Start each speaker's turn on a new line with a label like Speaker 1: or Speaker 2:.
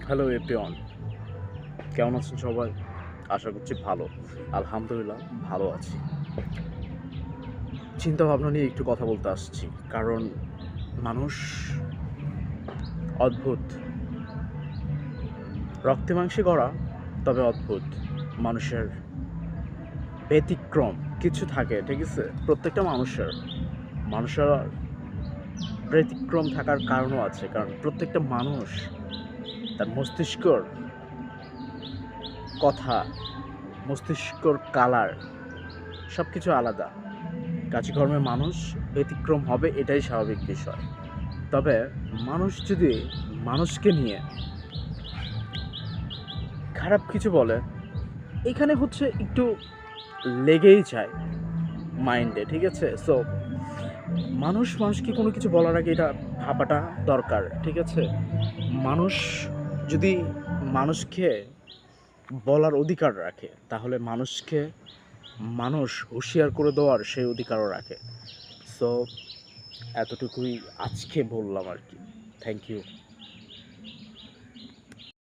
Speaker 1: Hello everyone, কেমন আছেন সবাই? আশা করছি ভালো। আলহামদুলিল্লাহ ভালো আছি। চিন্তা ভাবনা নিয়ে একটু কথা বলতে আসছি। কারণ মানুষ অদ্ভুত। রক্তে মাংসে গড়া, তবে অদ্ভুত। মানুষের ব্যতিক্রম কিছু থাকে, ঠিক আছে? প্রত্যেকটা মানুষের ব্যতিক্রম থাকার কারণও আছে। কারণ প্রত্যেকটা মানুষ তার মস্তিষ্কর কথা, মস্তিষ্কর কালার সবকিছু আলাদা। কাজকর্মে মানুষ ব্যতিক্রম হবে, এটাই স্বাভাবিক বিষয়। তবে মানুষ যদি মানুষকে নিয়ে খারাপ কিছু বলে, এখানে হচ্ছে একটু লেগেই যায় মাইন্ডে, ঠিক আছে? সো মানুষকে কোনো কিছু বলার আগে এটা ভাবাটা দরকার, ঠিক আছে? মানুষ যদি মানুষকে বলার অধিকার রাখে, তাহলে মানুষ হুঁশিয়ার করে দেওয়ার সেই অধিকারও রাখে। সো এতটুকুই আজকে বললাম আর কি। Thank you.